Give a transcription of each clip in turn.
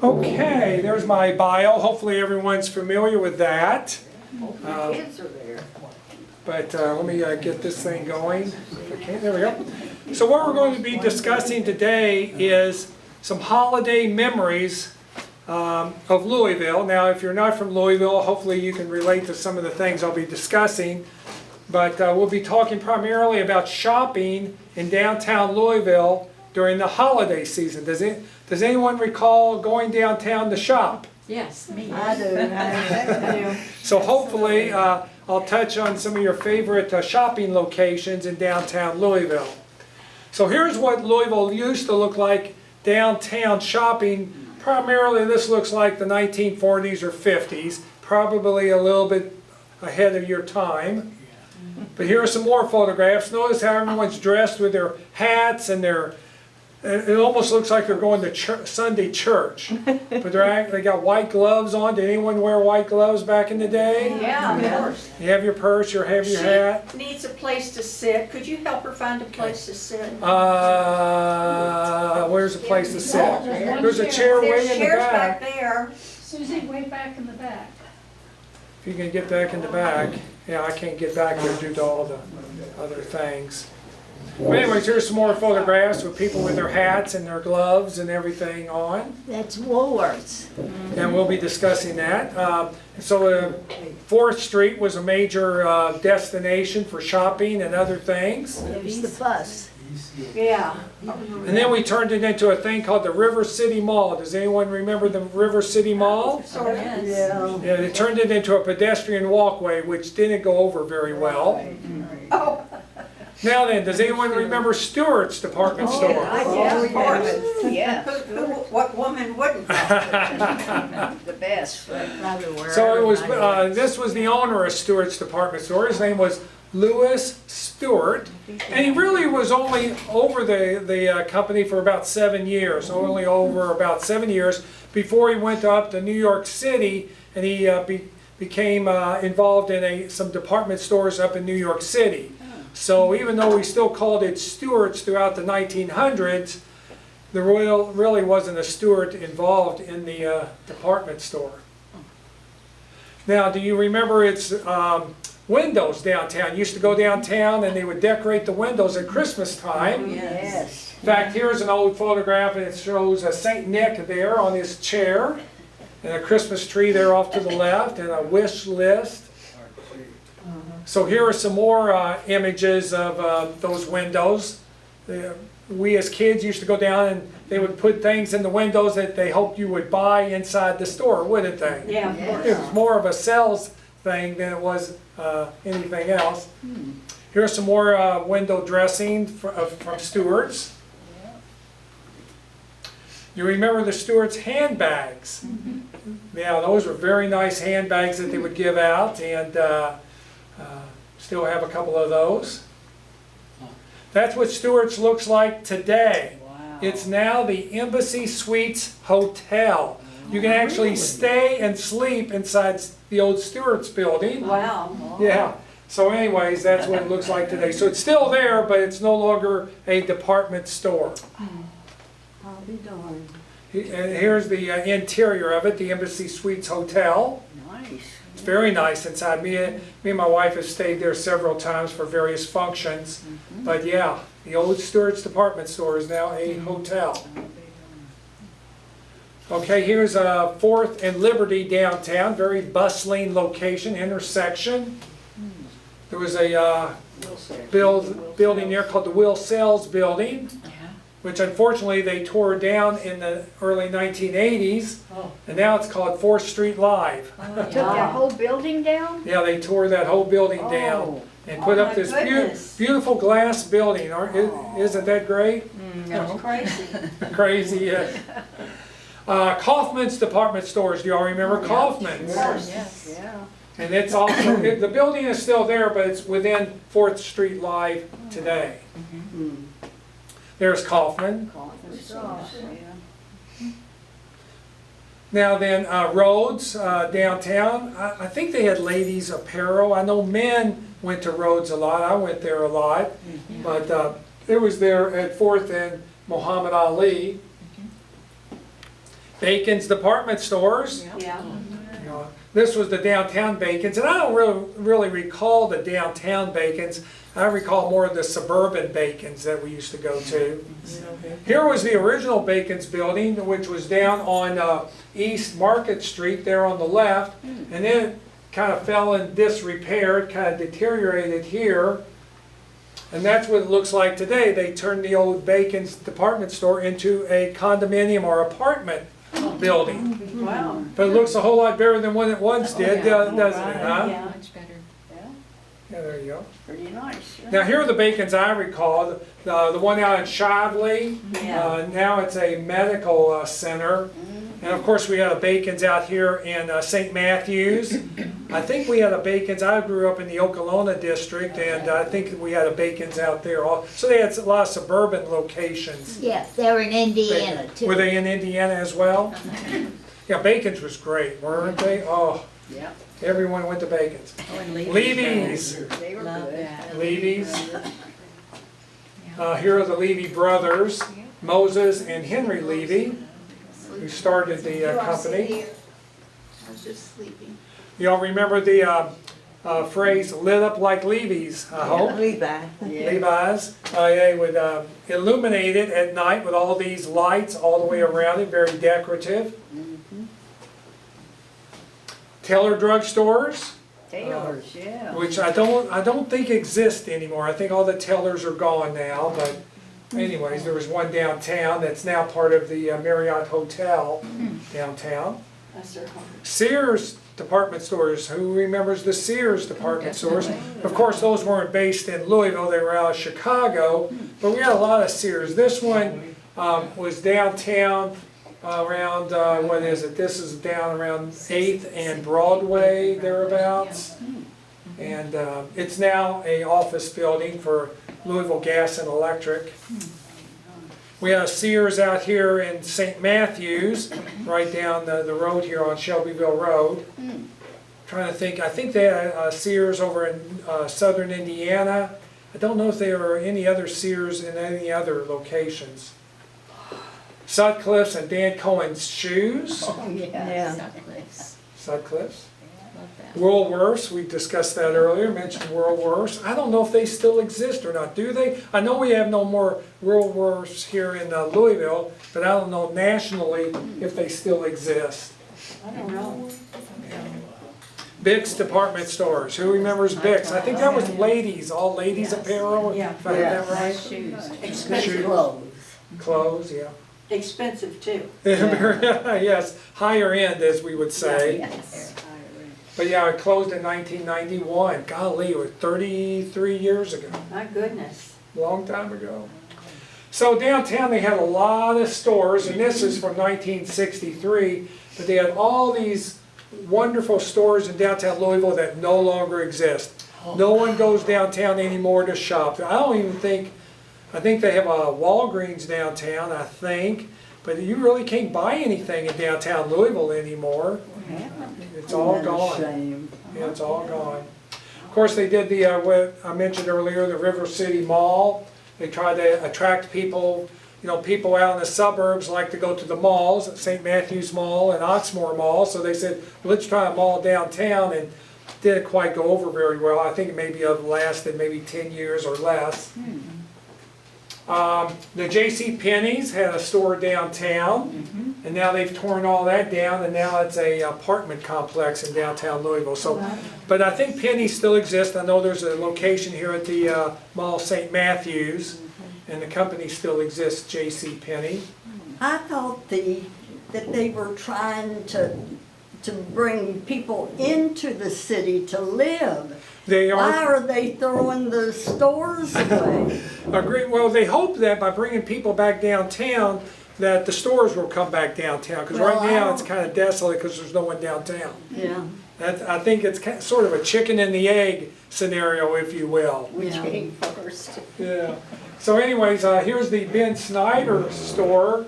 Okay, there's my bio. Hopefully everyone's familiar with that. Kids are there. But let me get this thing going. If I can. There we go. So what we're going to be discussing today is some holiday memories of Louisville. Now, if you're not from Louisville, hopefully you can relate to some of the things I'll be discussing. But we'll be talking primarily about shopping in downtown Louisville during the holiday season. Does anyone recall going downtown to shop? Yes, me. I do. So hopefully I'll touch on some of your favorite shopping locations in downtown Louisville. So here's what Louisville used to look like downtown shopping. Primarily this looks like the 1940s or 50s, probably a little bit ahead of your time. But here are some more photographs. Notice how everyone's dressed with their hats and it almost looks like they're going to Sunday church. But they got white gloves on. Did anyone wear white gloves back in the day? Yeah, of course. You have your purse, you have your hat. She needs a place to sit. Could you help her find a place to sit? Where's the place to sit? There's a chair way There's in the chairs back back. there. Susie, way back in the back. If you can get back in the back. Yeah, I can't get back there due to all the other things. But anyways, here's some more photographs with people with their hats and their gloves and everything on. That's Woolworths. And we'll be discussing that. So 4th Street was a major destination for shopping and other things. There's the bus. Yeah. And then we turned it into a thing called the River City Mall. Does anyone remember the River City Mall? Sort of. Yeah. Yeah, they turned it into a pedestrian walkway, which didn't go over very well. Oh, Now then, does anyone remember Stewarts department store? yeah, of course. Yeah. What woman wouldn't? The best. So it was. This was the owner of Stewart's department store. His name was Louis Stewart, and he really was only over the company for about 7 years. Only over about 7 years before he went up to New York City, and he became involved in some department stores up in New York City. So even though we still called it Stewart's throughout the 1900s, there really wasn't a Stewart involved in the department store. Now, do you remember its windows downtown? You used to go downtown and they would decorate the windows at Christmas time. Yes. In fact, here's an old photograph and it shows St. Nick there on his chair and a Christmas tree there off to the left and a wish list. So here are some more images of those windows. We as kids used to go down and they would put things in the windows that they hoped you would buy inside the store, wouldn't they? Yeah, of course. It was more of a sales thing than it was anything else. Here's some more window dressing from Stewart's. You remember the Stewart's handbags? Yeah, those were very nice handbags that they would give out, and still have a couple of those. That's what Stewart's looks like today. Wow. It's now the Embassy Suites Hotel. You can actually stay and sleep inside the old Stewart's building. Wow. Yeah. So anyways, that's what it looks like today. So it's still there, but it's no longer a department store. I'll be darned. And here's the interior of it, the Embassy Suites Hotel. Nice. It's very nice inside. Me and my wife have stayed there several times for various functions. But yeah, the old Stewart's department store is now a hotel. Okay, here's 4th and Liberty downtown, very bustling location, intersection. There was a building there called the Will Sells Building, which unfortunately they tore down in the early 1980s, and now it's called 4th Street Live. Took that whole building down? Yeah, they tore that whole building down and put Oh up my this goodness. beautiful glass building. Isn't that great? That's crazy. Crazy, yes. Kaufman's department stores, do y'all remember Kaufman's? Yes. Yeah. And it's also, the building is still there, but it's within 4th Street Live today. There's Kaufman. Kaufman-Strauss, yeah. Now then, Rhodes downtown, I think they had ladies apparel. I know men went to Rhodes a lot. I went there a lot. But it was there at 4th and Muhammad Ali. Bacon's Department Stores. Yeah. You know, this was the downtown Bacon's, and I don't really recall the downtown Bacon's. I recall more of the suburban Bacon's that we used to go to. Here was the original Bacon's building, which was down on East Market Street there on the left, and then it kind of fell in disrepair, it kind of deteriorated here. And that's what it looks like today. They turned the old Bacon's department store into a condominium or apartment building. Wow. But it looks a whole lot better than what it once did, doesn't it, huh? Yeah. Much better. Yeah, Yeah, there you go. pretty nice. Yeah. Now here are the Bacons I recall. The one out in Shively, Yeah. now it's a medical center. And of course we had a Bacons out here in St. Matthews. I think we had a Bacons, I grew up in the Okolona district, and I think we had a Bacons out there. So they had a lot of suburban locations. Yeah, they were in Indiana too. Were they in Indiana as well? Yeah, Bacons was great, weren't they? Oh, Yeah. everyone went to Bacons. Oh, and Levy's. They were Love good. that. Levy's. Here are the Levy brothers, Moses and Henry Levy, who started the company. I was just sleeping. Y'all remember the phrase "lit up like Levy's"? I hope. Yeah. Levi's. They would illuminate it at night with all these lights all the way around it, very decorative. Taylor drugstores, Taylor's, yeah. which I don't think exist anymore. I think all the Taylors are gone now, but anyways, there was one downtown that's now part of the Marriott Hotel downtown. That's their home. Sears department stores, who remembers the Sears department stores? Of course, those weren't based in Louisville, they were out of Chicago, but we had a lot of Sears. This one was downtown around, what is it? This is down around 8th and Broadway, thereabouts. And it's now a office building for Louisville Gas and Electric. We have Sears out here in St. Matthews, right down the road here on Shelbyville Road. Trying to think, I think they had Sears over in southern Indiana. I don't know if there are any other Sears in any other locations. Sutcliffe's and Dan Cohen's Shoes. Oh, yeah. Sutcliffe's. Sutcliffe's. Love that. Woolworths, we discussed that earlier, mentioned Woolworths. I don't know if they still exist or not, do they? I know we have no more Woolworths here in Louisville, but I don't know nationally if they still exist. I don't know. Bix department stores, who remembers Bix? I think that was ladies, all ladies apparel, Yeah. if I have that right? Shoes. Expensive, Clothes, yeah. expensive too. Yes, higher end, as we would say. Yes. But yeah, it closed in 1991. Golly, it was 33 years ago. My goodness. Long time ago. So downtown they had a lot of stores, and this is from 1963, but they had all these wonderful stores in downtown Louisville that no longer exist. No one goes downtown anymore to shop. I think they have a Walgreens downtown, I think, but you really can't buy anything in downtown Louisville anymore. It's all gone. Shame. Yeah, it's all gone. Of course, they did the, what I mentioned earlier, the River City Mall. They tried to attract people, people out in the suburbs like to go to the malls, St. Matthews Mall and Oxmoor Mall. So they said, let's try a mall downtown, and didn't quite go over very well. I think it maybe lasted maybe 10 years or less. The J.C. Penney's had a store downtown, and now they've torn all that down, and now it's a apartment complex in downtown Louisville. So, but I think Penney's still exists. I know there's a location here at the Mall St. Matthews, and the company still exists, J.C. Penney. I thought that they were trying to bring people into the city to live. They Why are. are they throwing the stores away? Agree. Well, they hope that by bringing people back downtown, that the stores will come back downtown. Because Well, right I now don't- it's kind of desolate because there's no one downtown. Yeah. I think it's sort of a chicken and the egg scenario, if you will. Which Yeah. came first? Yeah. So anyways, here's the Ben Snyder store.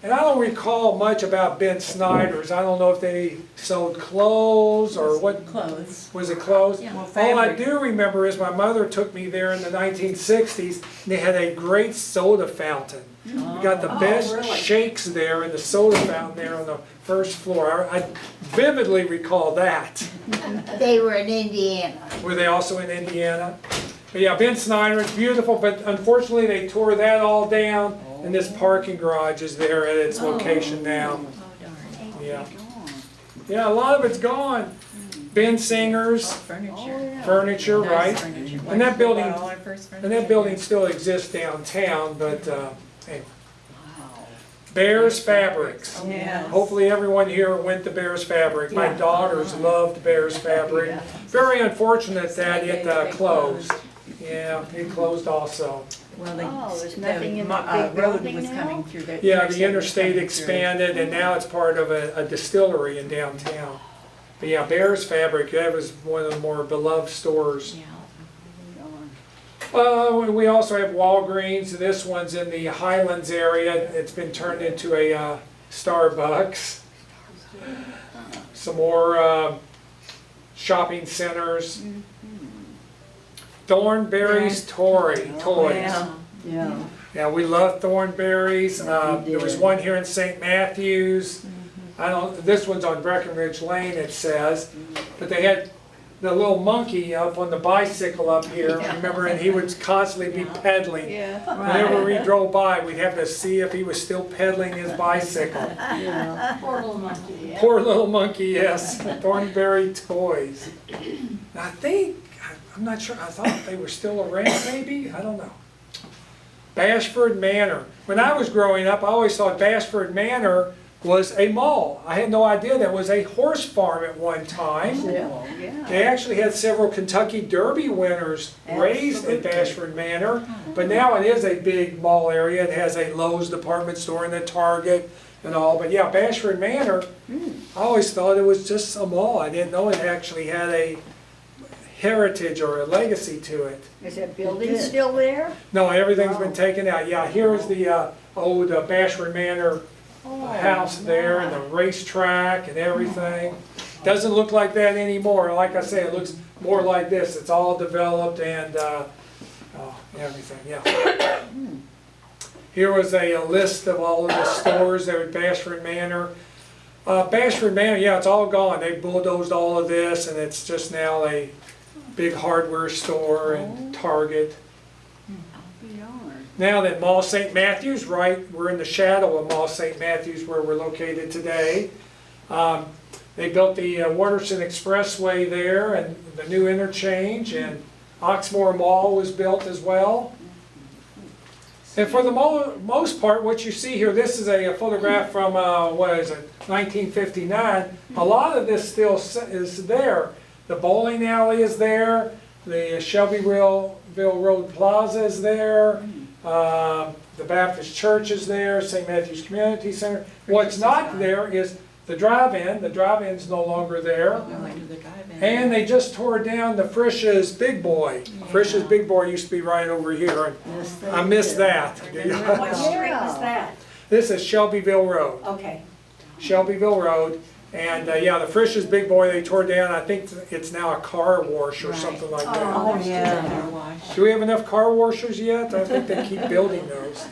And I don't recall much about Ben Snyder's. I don't know if they sold clothes or what. Clothes. Was it clothes? Yeah. Well, All I fabric. do remember is my mother took me there in the 1960s, and they had a great soda fountain. We got the Oh, best really? shakes there and the soda fountain there on the first floor. I vividly recall that. They were in Indiana. Were they also in Indiana? But yeah, Ben Snyder, it's beautiful, but unfortunately they tore that all down, and this parking garage is there at its location now. Yeah. Yeah, a lot of it's gone. Ben Singer's furniture, right? And that building still exists downtown, but hey. Bears Fabrics. Yes. Hopefully everyone here went to Bears Fabric. My daughters loved Bears Fabric. Very unfortunate that it closed. Yeah, it closed also. Well, there's nothing in that big road building was now? coming through that. Yeah, the interstate expanded and now it's part of a distillery in downtown. But yeah, Bears Fabric, that was one of the more beloved stores. We also have Walgreens. This one's in the Highlands area. It's been turned into a Starbucks. Some more shopping centers. Thornberry's Toys. Yeah. Yeah, we love Thornberry's. There was one here in St. Matthews. This one's on Breckenridge Lane, it says. But they had the little monkey up on the bicycle up here, remember, and he would constantly be pedaling. Yeah. Whenever we drove by, we'd have to see if he was still pedaling his bicycle. Poor little monkey. Poor little monkey, yes. Thornberry Toys. I think, I'm not sure, I thought they were still around maybe, I don't know. Bashford Manor. When I was growing up, I always thought Bashford Manor was a mall. I had no idea that was a horse farm at one time. They actually had several Kentucky Derby winners raised at Bashford Manor, but now it is a big mall area. It has a Lowe's department store and a Target and all. But yeah, Bashford Manor, I always thought it was just a mall. I didn't know it actually had a heritage or a legacy to it. Is that building still there? No, everything's been taken out. Yeah, here is the old Bashford Manor house there and the racetrack and everything. Doesn't look like that anymore. Like I say, it looks more like this. It's all developed and everything, yeah. Here was a list of all of the stores there at Bashford Manor. Bashford Manor, yeah, it's all gone. They bulldozed all of this and it's just now a big hardware store and Target. Now that Mall St. Matthews, right, we're in the shadow of Mall St. Matthews where we're located today. They built the Waterson Expressway there and the new interchange, and Oxmoor Mall was built as well. And for the most part, what you see here, this is a photograph from, 1959. A lot of this still is there. The bowling alley is there, the Shelbyville Road Plaza is there, the Baptist Church is there, St. Matthew's Community Center. What's not there is the drive-in. The drive-in's no longer there. And they just tore down the Frisch's Big Boy. Frisch's Big Boy used to be right over here. And I missed that. What street is that? This is Shelbyville Road. Okay. Shelbyville Road. And yeah, the Frisch's Big Boy they tore down. I think it's now a car wash or something like that. Oh, Yeah. Do we have enough car washers yet? I think they keep building those.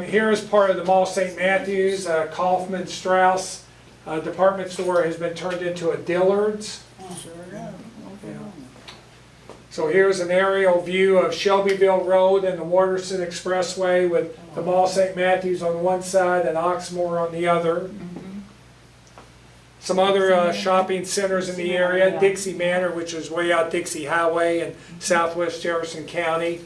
Here is part of the Mall St. Matthews. Kaufman-Strauss department store has been turned into a Dillard's. Yeah. So here's an aerial view of Shelbyville Road and the Waterson Expressway with the Mall St. Matthews on one side and Oxmoor on the other. Some other shopping centers in the area, Dixie Manor, which is way out Dixie Highway in southwest Jefferson County.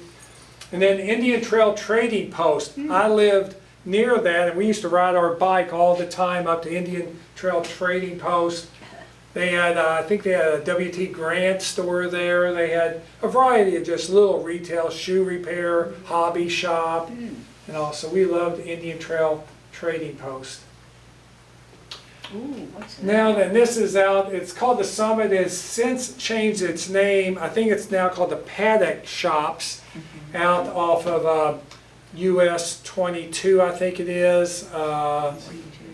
And then Indian Trail Trading Post. I lived near that and we used to ride our bike all the time up to Indian Trail Trading Post. They had, I think they had a W.T. Grant store there. They had a variety of just little retail, shoe repair, hobby shop, and all. So we loved Indian Trail Trading Post. Now then, this is out, it's called the Summit. It's since changed its name. I think it's now called the Paddock Shops, out off of US 22, I think it is, out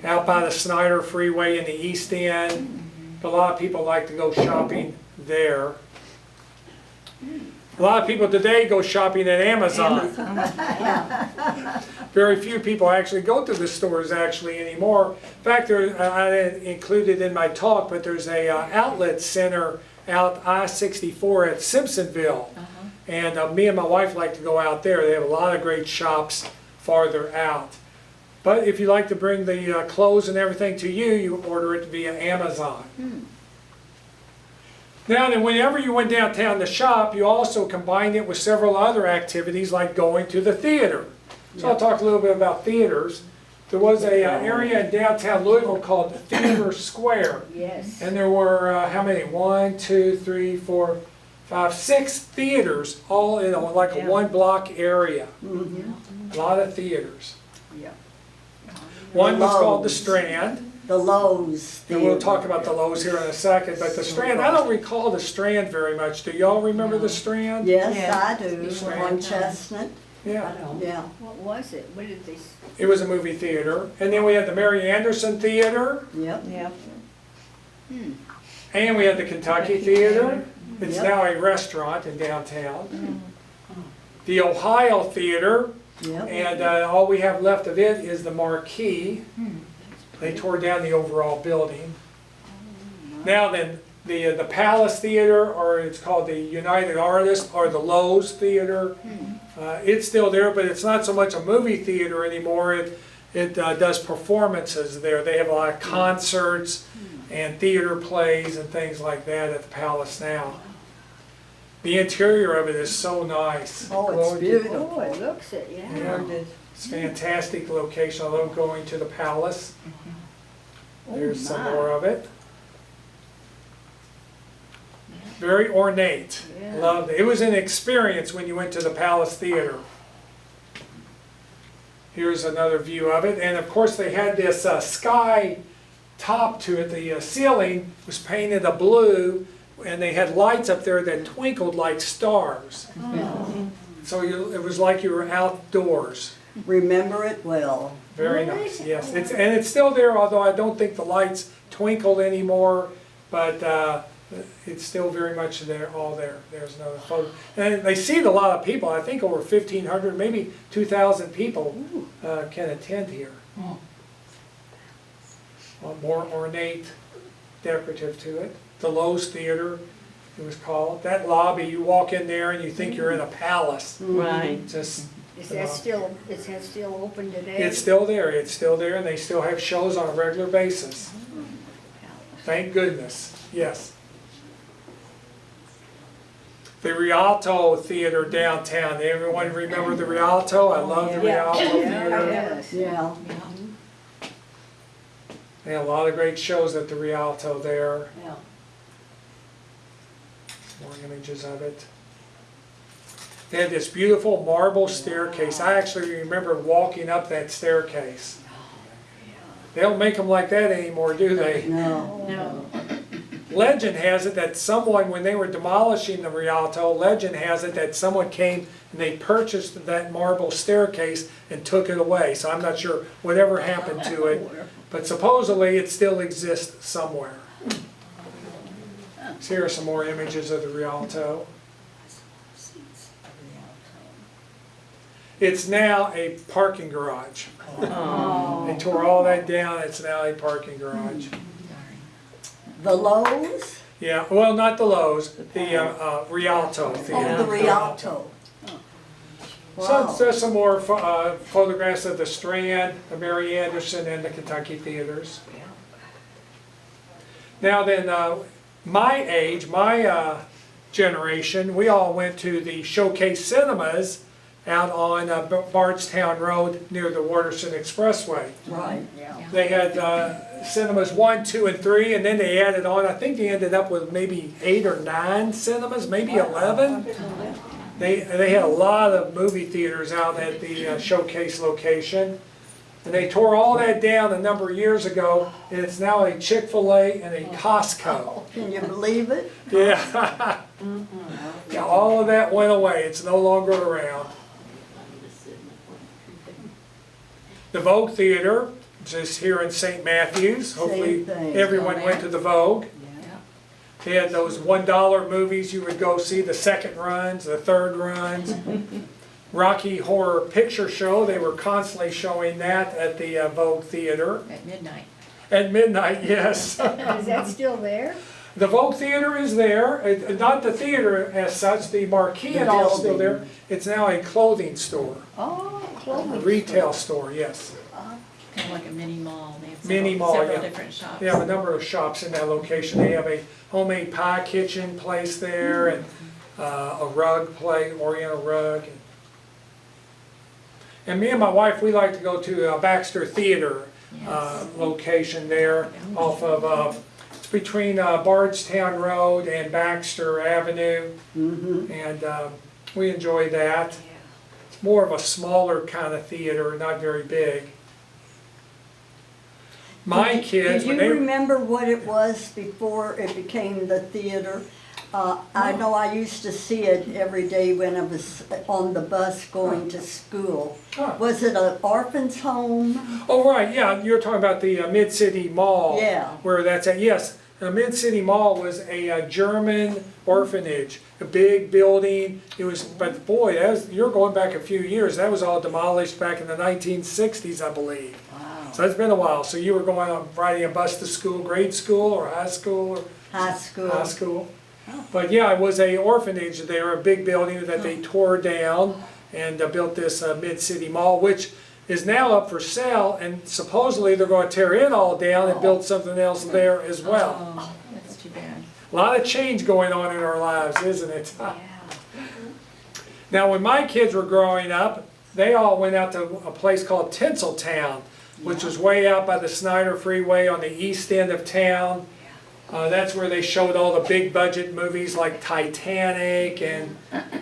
by the Snyder Freeway in the East End. A lot of people like to go shopping there. A lot of people today go shopping at Amazon. Very few people actually go to the stores actually anymore. In fact, I didn't include it in my talk, but there's a outlet center out I-64 at Simpsonville. And me and my wife like to go out there. They have a lot of great shops farther out. But if you like to bring the clothes and everything to you, you order it via Amazon. Now then, whenever you went downtown to shop, you also combined it with several other activities like going to the theater. So I'll talk a little bit about theaters. There was a area in downtown Louisville called Theater Square. Yes. And there were, how many? 1, 2, 3, 4, 5, 6 theaters all in like a one block area. A lot of theaters. Yeah. One was called the Lowe's. Strand. The Lowe's And we'll Theater. talk about the Lowe's here in a second, but the Strand, I don't recall the Strand very much. Do y'all remember the Strand? Yes, Yeah. I do, Strand. on Chestnut, Yeah, yeah. What was it? What did they? it was a movie theater. And then we had the Mary Anderson Theater, Yep. Yep. and we had the Kentucky Theater. It's Yep. now a restaurant in downtown. The Ohio Theater, Yep. and all we have left of it is the Marquee. They tore down the overall building. Now then, the Palace Theater, or it's called the United Artists, or the Lowe's Theater. It's still there, but it's not so much a movie theater anymore. It does performances there. They have a lot of concerts and theater plays and things like that at the Palace now. The interior of it is so nice. Oh, it's Gorgeous. beautiful. Oh, it looks it, yeah. Yeah. It's a fantastic location. I love going to the Palace. There's some my. more of it. Very ornate. Yeah. Loved it. It was an experience when you went to the Palace Theater. Here's another view of it. And of course they had this sky top to it. The ceiling was painted a blue, and they had lights up there that twinkled like stars. So it was like you were outdoors. Remember it well. Very nice, yes. And it's still there, although I don't think the lights twinkle anymore, but it's still very much there, all there. There's another photo. And they seat a lot of people. I think over 1,500, maybe 2,000 people can attend here. More ornate, decorative to it. The Lowe's Theater, it was called. That lobby, you walk in there and you think you're in a palace. Right. Just, Is that still open today? it's still there, and they still have shows on a regular basis. Thank goodness, yes. The Rialto Theater downtown, everyone remember the Rialto? I love the Rialto Theater. Yes. Yeah. They had a lot of great shows at the Rialto there. Yeah. More images of it. They had this beautiful marble staircase. I actually remember walking up that staircase. They don't make them like that anymore, do they? No. No. Legend has it that someone, when they were demolishing the Rialto, legend has it that someone came and they purchased that marble staircase and took it away. So I'm not sure whatever happened to it, but supposedly it still exists somewhere. So here are some more images of the Rialto. It's now a parking garage. They tore all that down, it's now a parking garage. The Lowe's? Yeah, well, not the Lowe's, the Rialto Theater. Oh, the Rialto. So there's some more photographs of the Strand, the Mary Anderson, and the Kentucky theaters. Now then, my age, my generation, we all went to the Showcase Cinemas out on Bardstown Road near the Waterston Expressway. Right. They had cinemas 1, 2, and 3, and then they added on, I think they ended up with maybe 8 or 9 cinemas, maybe 11. They had a lot of movie theaters out at the Showcase location. And they tore all that down a number of years ago, and it's now a Chick-fil-A and a Costco. Can you believe it? Yeah. Yeah, all of that went away. It's no longer around. The Vogue Theater, just here in St. Matthews. Hopefully Same thing. everyone went to the Vogue. They had those $1 movies, you would go see the second runs, the third runs. Rocky Horror Picture Show, they were constantly showing that at the Vogue Theater. At midnight. At midnight, yes. Is that still there? The Vogue Theater is there, not the theater as such, the marquee and all is still there. It's now a clothing store, Oh, clothing. retail store, yes. Kind of like a mini mall. They have Mini mall, several yeah. different shops. They have a number of shops in that location. They have a homemade pie kitchen place there and a rug place, Oriental rug. And me and my wife, we like to go to Baxter Theater Yes. location there off of, it's between Bardstown Road and Baxter Avenue. And we enjoy that. It's more of a smaller kind of theater, not very big. My kids, Do when you they, remember what it was before it became the theater? I know I used to see it every day when I was on the bus going to school. Huh. Was it an orphan's home? oh right, yeah, you're talking about the Mid-City Mall. Yeah. Where that's at, yes. The Mid-City Mall was a German orphanage, a big building. It was, but boy, you're going back a few years. That was all demolished back in the 1960s, I believe. Wow. So it's been a while. So you were going on riding a bus to school, grade school or high school? Or High school. high school. But yeah, it was a orphanage there, a big building that they tore down and built this Mid-City Mall, which is now up for sale, and supposedly they're going to tear it all down and build something else there as well. Oh, that's too bad. A lot of change going on in our lives, isn't it? Yeah. Now, when my kids were growing up, they all went out to a place called Tinseltown, which was way out by the Snyder Freeway on the east end of town. That's where they showed all the big budget movies like Titanic and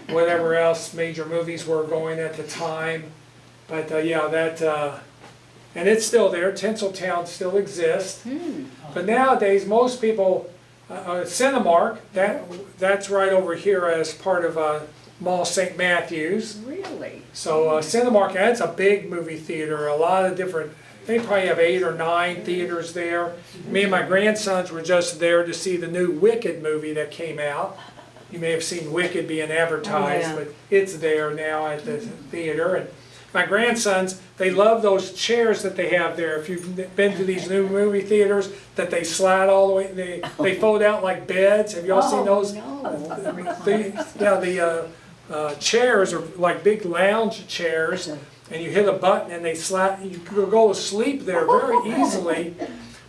whatever else major movies were going at the time. But yeah, and it's still there. Tinseltown still exists. But nowadays, most people, Cinemark, that's right over here as part of Mall St. Matthews. Really? So Cinemark, that's a big movie theater, a lot of different, they probably have 8 or 9 theaters there. Me and my grandsons were just there to see the new Wicked movie that came out. You may have seen Wicked being advertised, Oh, yeah. but it's there now at the theater. And my grandsons, they love those chairs that they have there. If you've been to these new movie theaters, that they slide all the way, they fold out like beds. Have y'all seen those? No. The chairs are like big lounge chairs, and you hit a button and they slide, you could go to sleep there very easily.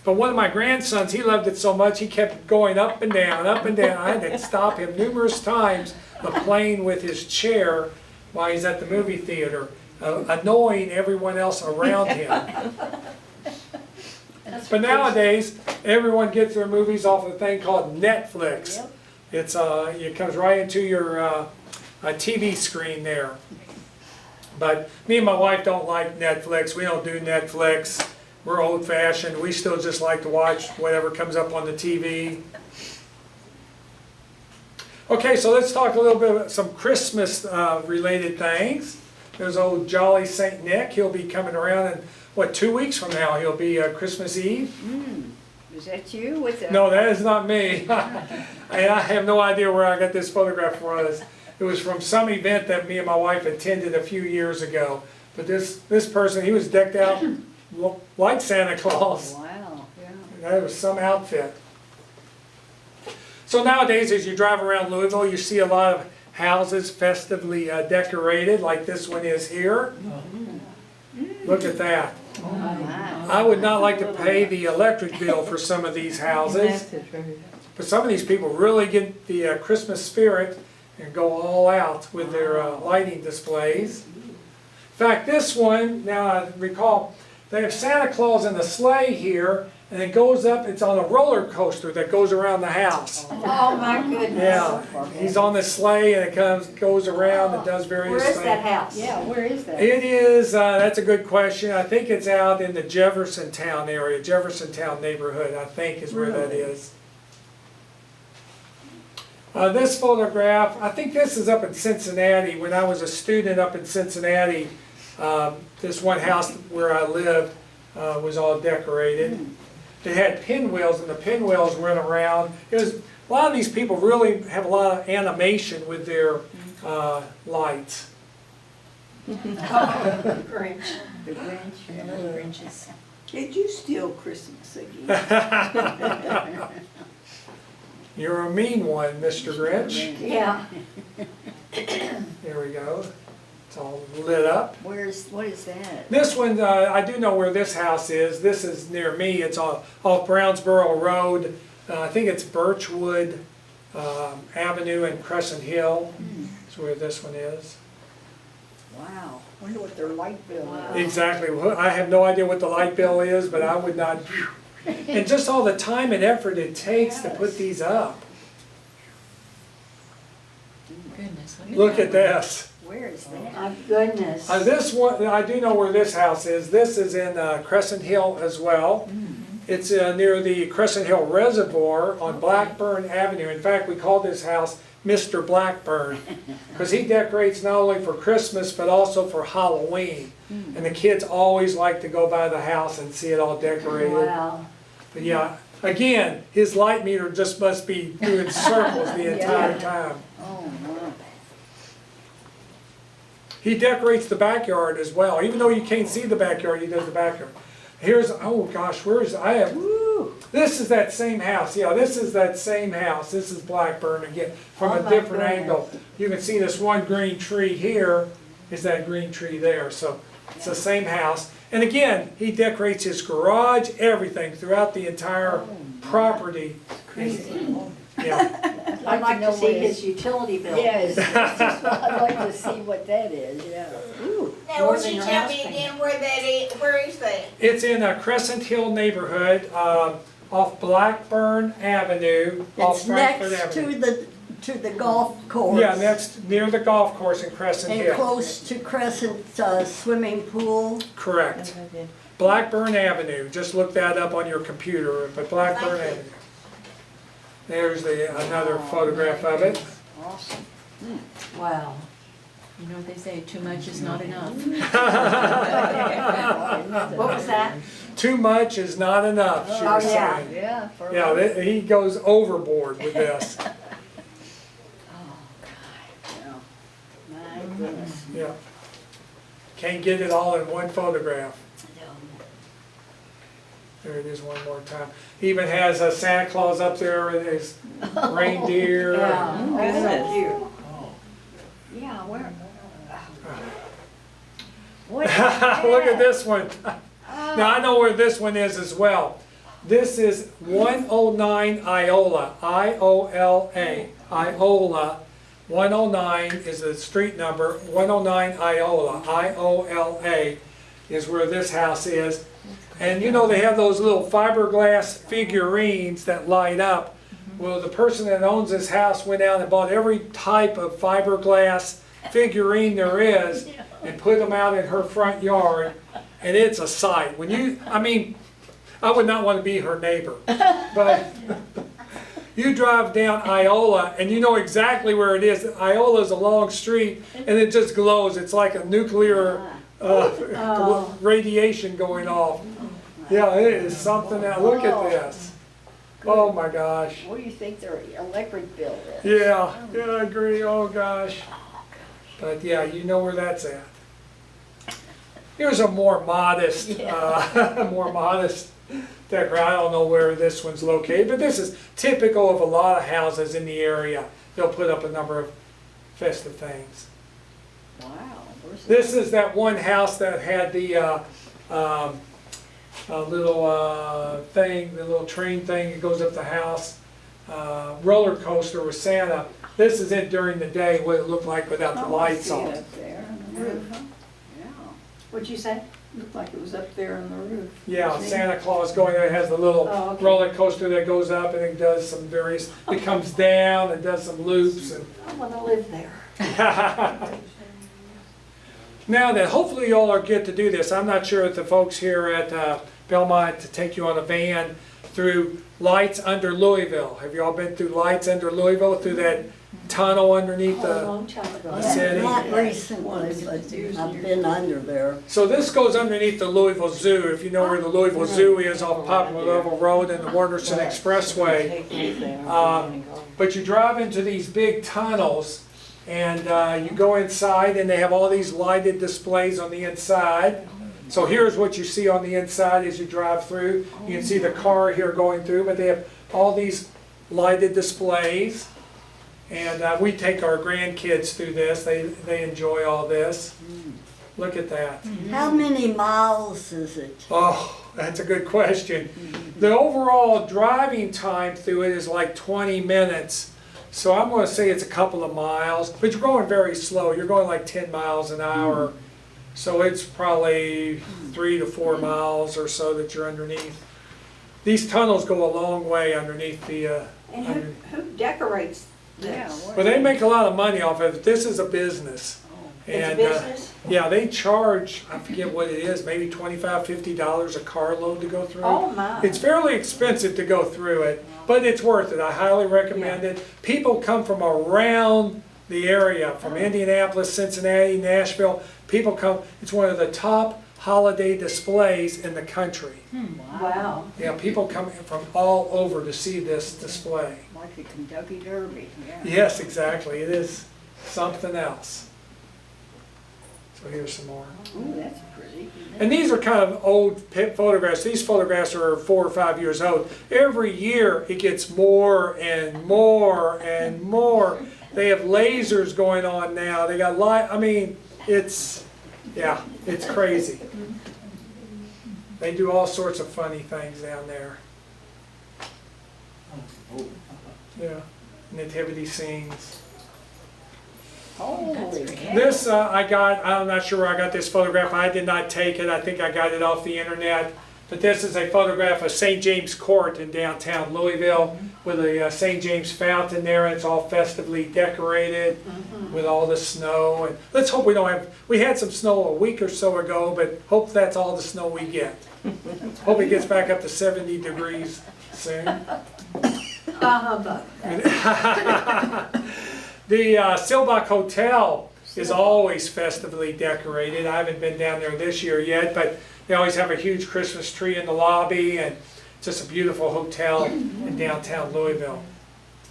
But one of my grandsons, he loved it so much, he kept going up and down, up and down. I had to stop him numerous times, playing with his chair while he's at the movie theater, annoying everyone else around him. But nowadays, everyone gets their movies off a thing called Netflix. Yep. It comes right into your TV screen there. But me and my wife don't like Netflix. We don't do Netflix. We're old-fashioned. We still just like to watch whatever comes up on the TV. Okay, so let's talk a little bit about some Christmas related things. There's old Jolly St. Nick. He'll be coming around in, 2 weeks from now, he'll be Christmas Eve. Is that you with the? No, that is not me. And I have no idea where I got this photograph from. It was from some event that me and my wife attended a few years ago. But this person, he was decked out like Santa Claus. Wow, yeah. That was some outfit. So nowadays, as you drive around Louisville, you see a lot of houses festively decorated, like this one is here. Look at that. Wow. I would not like to pay the electric bill for some of these houses. But some of these people really get the Christmas spirit and go all out with their lighting displays. In fact, this one, now I recall, they have Santa Claus in the sleigh here, and it goes up, it's on a roller coaster that goes around the house. Oh, my goodness. Yeah, he's on the sleigh and it goes around and does various Where things. is that house? Yeah, where is that? It is, that's a good question. I think it's out in the Jeffersontown area, Jeffersontown neighborhood, I think is where that is. This photograph, I think this is up in Cincinnati. When I was a student up in Cincinnati, this one house where I lived was all decorated. They had pinwheels, and the pinwheels went around. It was, a lot of these people really have a lot of animation with their lights. Grinch. The Grinch. Little Grinches. Did you steal Christmas again? You're a mean one, Mr. Grinch. Yeah. There we go. It's all lit up. What is that? This one, I do know where this house is. This is near me. It's off Brownsboro Road. I think it's Birchwood Avenue and Crescent Hill. That's where this one is. Wow, wonder what their light bill is. Exactly. Well, I have no idea what the light bill is, but I would not. And just all the time and effort it takes to put these up. Goodness, Look at this. Where is that? My goodness. This one, I do know where this house is. This is in Crescent Hill as well. It's near the Crescent Hill Reservoir on Blackburn Avenue. In fact, we call this house Mr. Blackburn because he decorates not only for Christmas but also for Halloween. And the kids always like to go by the house and see it all decorated. Wow. But yeah, again, his light meter just must be doing circles the entire time. Oh, my. He decorates the backyard as well. Even though you can't see the backyard, he does the backyard. Here's, oh gosh, this is that same house. Yeah, this is that same house. This is Blackburn again, from Oh a my different goodness. angle. You can see this one green tree here is that green tree there. So it's the same house. And again, he decorates his garage, everything throughout the entire property. Crazy. Yeah. I'd like know to see what his utility bill. Yes, I'd like to see what that is, yeah. Ooh. Now, More will than you your tell house me payment. again where that is, where is that? It's in a Crescent Hill neighborhood, off Blackburn Avenue, off It's Frankfurt next Avenue. to the golf course. Yeah, next, near the golf course in Crescent And Hill. close to Crescent swimming pool. Correct. Blackburn Avenue, just look that up on your computer, but Blackburn Thank you. Avenue. There's another photograph of it. Awesome. Wow. You know what they say, too much is not enough. What was that? Too much is not enough, she was Oh, yeah. saying. Yeah. for Yeah, life. he goes overboard with this. Oh, God, yeah. My goodness. Yeah. Can't get it all in one photograph. There it is one more time. He even has a Santa Claus up there with his reindeer. Yeah. Oh, so cute. Yeah, where? What? Look at this one. Now I know where this one is as well. This is 109 Iola, I-O-L-A, Iola. 109 is the street number, 109 Iola, I-O-L-A is where this house is. And you know they have those little fiberglass figurines that light up. Well, the person that owns this house went out and bought every type of fiberglass figurine there is and put them out in her front yard, and it's a sight. When you, I mean, I would not want to be her neighbor, but you drive down Iola and you know exactly where it is. Iola is a long street and it just glows. It's like a nuclear radiation going off. Yeah, it is something that, look at this. Oh my gosh. What do you think their electric bill is? Yeah, I agree, oh gosh. But yeah, you know where that's at. Here's a more modest, decor. I don't know where this one's located, but this is typical of a lot of houses in the area. They'll put up a number of festive things. Wow. Where's This is that one house that had the little thing, the little train thing that goes up the house, roller coaster with Santa. This is it during the day, what it looked like without the Oh, I lights see it on. up there on the roof. Yeah. What'd you say? Looked like it was up there on the roof. Yeah, See? Santa Claus going there, has the little Oh, okay. roller coaster that goes up and it does some various, it comes down and does some loops and. I wanna live there. Now then, hopefully you all are get to do this. I'm not sure if the folks here at Belmont to take you on a van through Lights Under Louisville. Have you all been through Lights Under Louisville, through that tunnel underneath A the long time ago. city? Not recently, but I've been under there. So this goes underneath the Louisville Zoo. If you know where the Louisville Zoo is off Poplar Level Road and the Warnerson Expressway. But you drive into these big tunnels and you go inside and they have all these lighted displays on the inside. So here's what you see on the inside as you drive through. You can see the car here going through, but they have all these lighted displays. And we take our grandkids through this. They enjoy all this. Look at that. How many miles is it? Oh, that's a good question. The overall driving time through it is like 20 minutes. So I'm going to say it's a couple of miles, but you're going very slow. You're going like 10 miles an hour. So it's probably 3 to 4 miles or so that you're underneath. These tunnels go a long way underneath the... And who decorates this? Well, they make a lot of money off of it. This is a business. It's a And, business? yeah, they charge, I forget what it is, maybe $25, $50 a carload to go through. Oh, my. It's fairly expensive to go through it, but it's worth it. I highly recommend it. People come from around the area, from Indianapolis, Cincinnati, Nashville. People come, it's one of the top holiday displays in the country. Wow. Yeah, people come from all over to see this display. Like the Kentucky Derby, yeah. Yes, exactly. It is something else. So here's some more. Ooh, that's pretty. And these are kind of old photographs. These photographs are 4 or 5 years old. Every year it gets more and more and more. They have lasers going on now. They got light. I mean, it's crazy. They do all sorts of funny things down there. Yeah, nativity scenes. Holy cow. This I'm not sure where I got this photograph. I did not take it. I think I got it off the internet. But this is a photograph of St. James Court in downtown Louisville with a St. James fountain there, and it's all festively decorated with all the snow. And let's hope we had some snow a week or so ago, but hope that's all the snow we get. Hope it gets back up to 70 degrees soon. The Silbach Hotel is always festively decorated. I haven't been down there this year yet, but they always have a huge Christmas tree in the lobby, and just a beautiful hotel in downtown Louisville,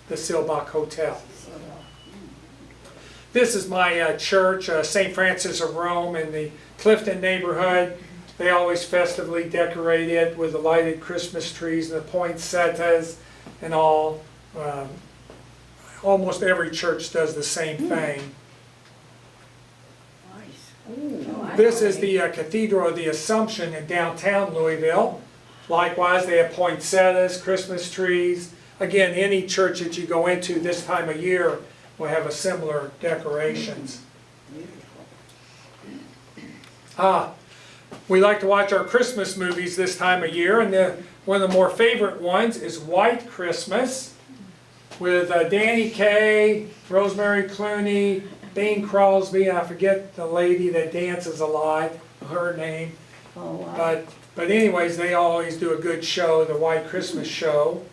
the Silbach Hotel. This is my church, St. Francis of Rome in the Clifton neighborhood. They always festively decorate it with the lighted Christmas trees and the poinsettias and all. Almost every church does the same thing. This is the Cathedral of the Assumption in downtown Louisville. Likewise, they have poinsettias, Christmas trees. Again, any church that you go into this time of year will have a similar decorations. We like to watch our Christmas movies this time of year, and one of the more favorite ones is White Christmas with Danny Kaye, Rosemary Clooney, Bing Crosby, and I forget the lady that dances a lot, her name. Oh, wow. But anyways, they always do a good show, the White Christmas show.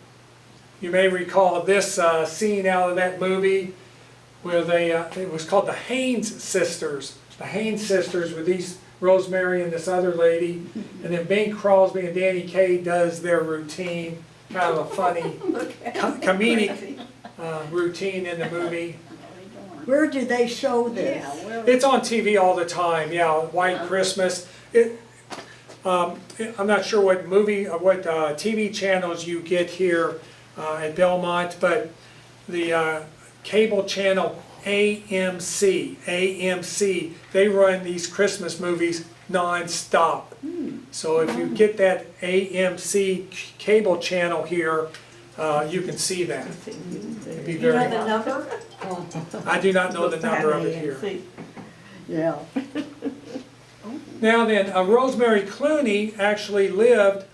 You may recall this scene out of that movie where it was called the Haynes Sisters. The Haynes Sisters with these Rosemary and this other lady, and then Bing Crosby and Danny Kaye does their routine, kind of a funny comedic routine in the movie. Where do they show this? It's on TV all the time, yeah, White Christmas. I'm not sure what TV channels you get here at Belmont, but the cable channel AMC, they run these Christmas movies non-stop. So if you get that AMC cable channel here, you can see that. It'd be You know very, the number? I do not know the number of it here. Yeah. Now then, Rosemary Clooney actually lived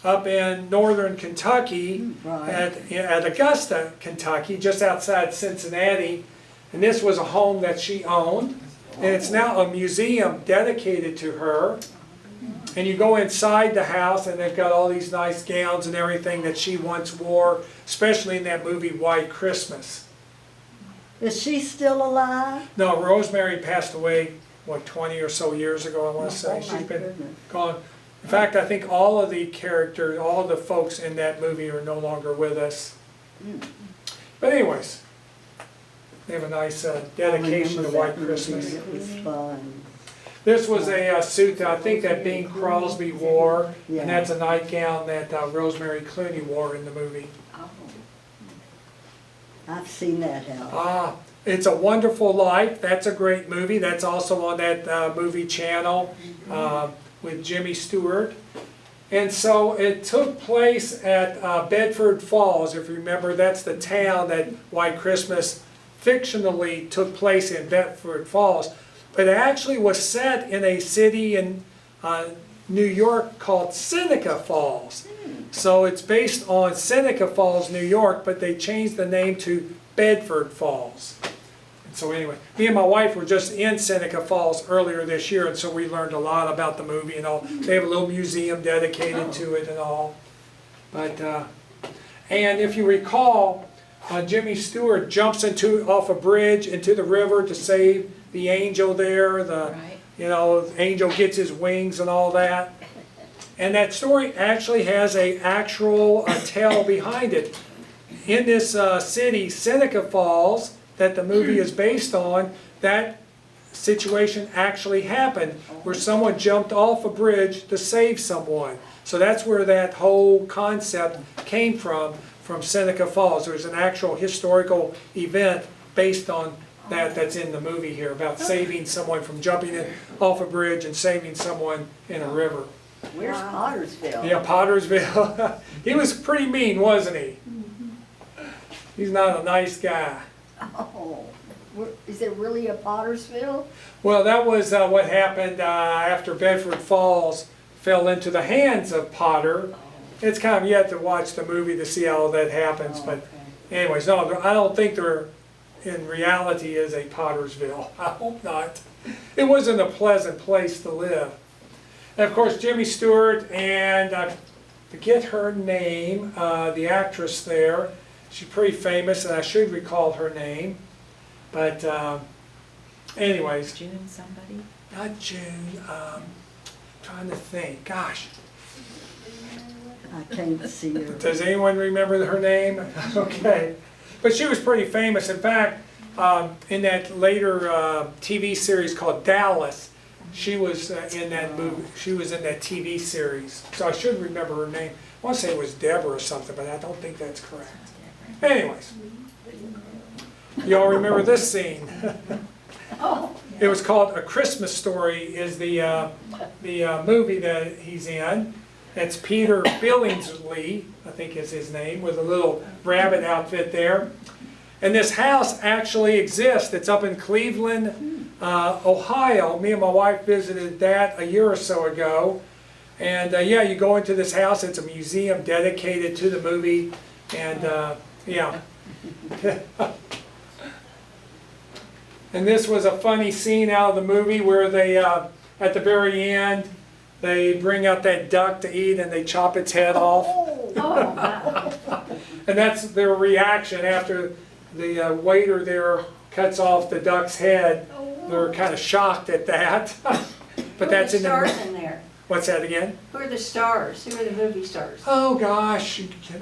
up in northern Kentucky at Augusta, Kentucky, just outside Cincinnati. And this was a home that she owned. And it's now a museum dedicated to her. And you go inside the house and they've got all these nice gowns and everything that she once wore, especially in that movie White Christmas. Is she still alive? No, Rosemary passed away, what, 20 or so years ago, I want to say. Oh, my She's been goodness. gone. In fact, I think all of the characters, all of the folks in that movie are no longer with us. But anyways, they have a nice dedication to White Christmas. It was fun. This was a suit that I think that Bing Crosby wore, Yeah. and that's a nightgown that Rosemary Clooney wore in the movie. I've seen that house. It's a Wonderful Life. That's a great movie. That's also on that movie channel with Jimmy Stewart. And so it took place at Bedford Falls. If you remember, that's the town that White Christmas fictionally took place in, Bedford Falls. But it actually was set in a city in New York called Seneca Falls. So it's based on Seneca Falls, New York, but they changed the name to Bedford Falls. And so anyway, me and my wife were just in Seneca Falls earlier this year, and so we learned a lot about the movie and all. They have a little museum dedicated to it and all. But and if you recall, Jimmy Stewart jumps off a bridge into the river to save the angel there. The Right. Angel gets his wings and all that. And that story actually has a actual tale behind it. In this city, Seneca Falls, that the movie is based on, that situation actually happened, where someone jumped off a bridge to save someone. So that's where that whole concept came from Seneca Falls. There was an actual historical event based on that's in the movie here, about saving someone from jumping off a bridge and saving someone in a river. Where's Pottersville? Yeah, Pottersville. He was pretty mean, wasn't he? He's not a nice guy. Oh, is it really a Pottersville? Well, that was what happened after Bedford Falls fell into the hands of Potter. It's kind of yet to watch the movie to see how that happens, but anyways, no, I don't think there in reality is a Pottersville. I hope not. It wasn't a pleasant place to live. And of course, Jimmy Stewart and I forget her name, the actress there. She's pretty famous, and I should recall her name. But anyways, June somebody? not June. Trying to think. Gosh, I can't see her. does anyone remember her name? Okay, but she was pretty famous. In fact, in that later TV series called Dallas, she was in that movie. She was in that TV series, so I should remember her name. I want to say it was Deborah or something, but I don't think that's correct. Anyways, y'all remember this scene? It was called A Christmas Story. Is the movie that he's in. It's Peter Billingsley, I think is his name, with a little rabbit outfit there. And this house actually exists. It's up in Cleveland, Ohio. Me and my wife visited that a year or so ago. And yeah, you go into this house. It's a museum dedicated to the movie. And yeah. And this was a funny scene out of the movie where they, at the very end, they bring out that duck to eat and they chop its head off. And that's their reaction after the waiter there cuts off the duck's head. They're kind of shocked at that. But that's in the... Who are the stars in there? What's that again? Who are the stars? Who are the movie stars? Oh gosh,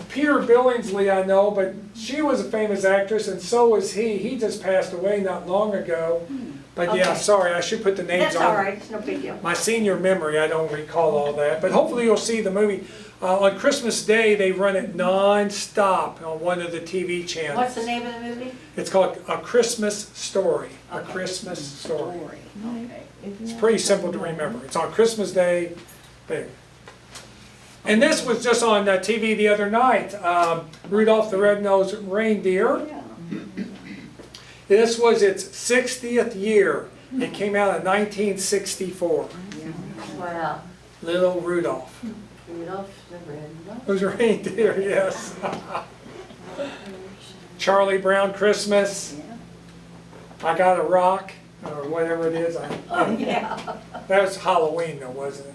Peter Billingsley I know, but she was a famous actress and so was he. He just passed away not long ago. But yeah, Okay. sorry, I should put the names That's on. all right, it's no big deal. My senior memory, I don't recall all that. But hopefully you'll see the movie. On Christmas Day, they run it non-stop on one of the TV channels. What's the name of the movie? It's called A Christmas Story. A Okay. Christmas Story. Okay. It's pretty simple to remember. It's on Christmas Day. There. And this was just on TV the other night. Rudolph the Red-Nosed Reindeer. This was its 60th year. It came out in 1964. Wow. Little Rudolph. Rudolph the Red-Nosed. Those reindeer, yes. Charlie Brown Christmas. I Got a Rock, or whatever it is. Oh, yeah. That was Halloween though, wasn't it?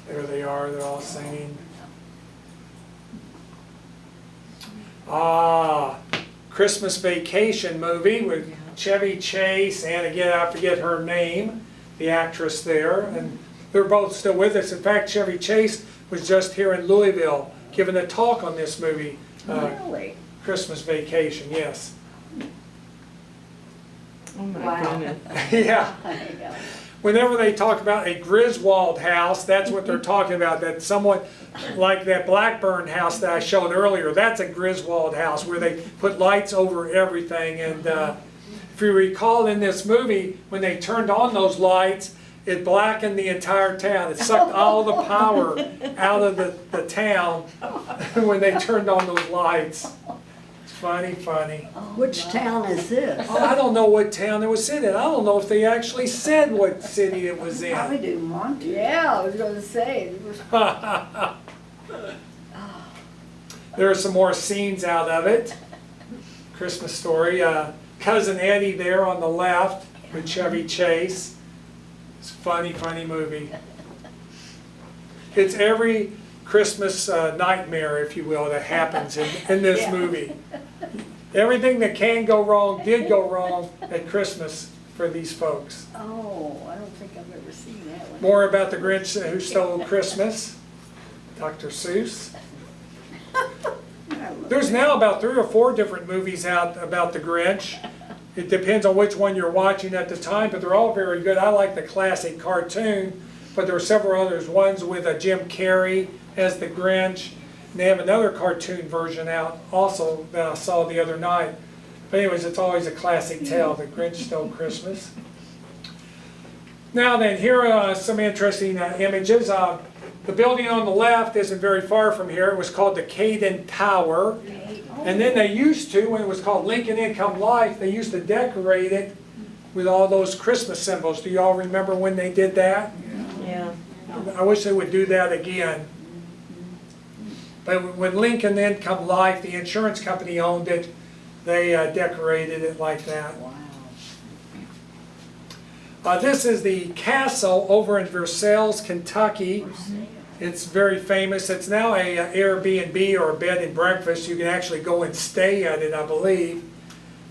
There they are, they're all singing. Ah, Christmas Vacation movie with Chevy Chase, and again, I forget her name, the actress there, and they're both still with us. In fact, Chevy Chase was just here in Louisville giving a talk on this movie, Really? Christmas Vacation, yes. Oh my Wow. goodness. Yeah. There you go. Whenever they talk about a Griswold house, that's what they're talking about, that somewhat like that Blackburn house that I showed earlier, that's a Griswold house where they put lights over everything. And if you recall in this movie, when they turned on those lights, it blackened the entire town. It sucked all the power out of the town when they turned on those lights. It's funny, funny. Which town is this? Oh, I don't know what town it was in. I don't know if they actually said what city it was Probably in. didn't want to. Yeah, I was gonna say, it was- There are some more scenes out of it. Christmas Story. Cousin Eddie there on the left with Chevy Chase. It's a funny, funny movie. It's every Christmas nightmare, if you will, that happens in this movie. Everything that can go wrong did go wrong at Christmas for these folks. oh, I don't think I've ever seen that one. More about the Grinch Who Stole Christmas, Dr. Seuss. There's now about 3 or 4 different movies out about the Grinch. It depends on which one you're watching at the time, but they're all very good. I like the classic cartoon, but there are several others. One's with Jim Carrey as the Grinch. And they have another cartoon version out also that I saw the other night. But anyways, it's always a classic tale, The Grinch Stole Christmas. Now then, here are some interesting images. The building on the left isn't very far from here. It was called the Caden Tower. And then they used to, when it was called Lincoln Income Life, they used to decorate it with all those Christmas symbols. Do you all remember when they did that? Yeah. I wish they would do that again. But when Lincoln Income Life, the insurance company owned it, they decorated it like that. Wow. This is the castle over in Versailles, Kentucky. It's very famous. It's now a Airbnb or a bed and breakfast. You can actually go and stay at it, I believe.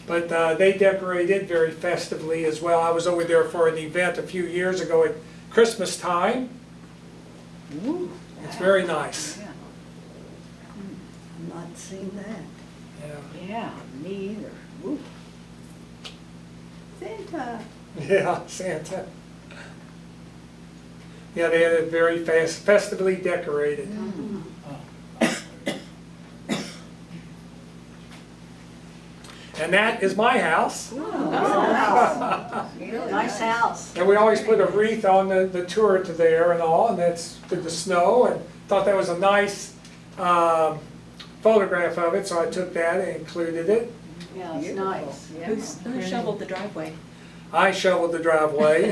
But they decorate it very festively as well. I was over there for an event a few years ago at Christmas time. It's very nice. Yeah. I've not seen that. Yeah. Yeah, me either. Ooh. Santa. Yeah, Santa. Yeah, they had it very festively decorated. And that is my house. Nice house. And we always put a wreath on the turret there and all, and that's through the snow, and thought that was a nice photograph of it, so I took that and included it. Yeah, it's nice. Yeah. Who shoveled the driveway? I shoveled the driveway.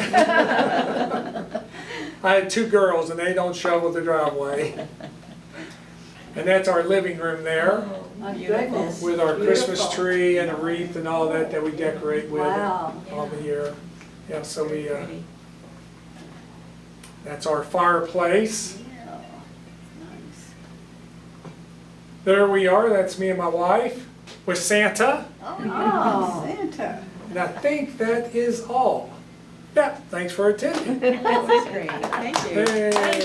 I had 2 girls and they don't shovel the driveway. And that's our living room there My Beautiful. goodness. with our Christmas Beautiful. tree and a wreath and all that we decorate with Wow. all the year. Yeah, so we, Pretty. that's our fireplace. Yeah. Nice. There we are, that's me and my wife with Santa. Oh, Santa. And I think that is all. Yeah, thanks for attending. That's great, thank you. Hey. thank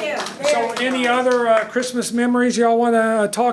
you. So any other Christmas memories y'all want to talk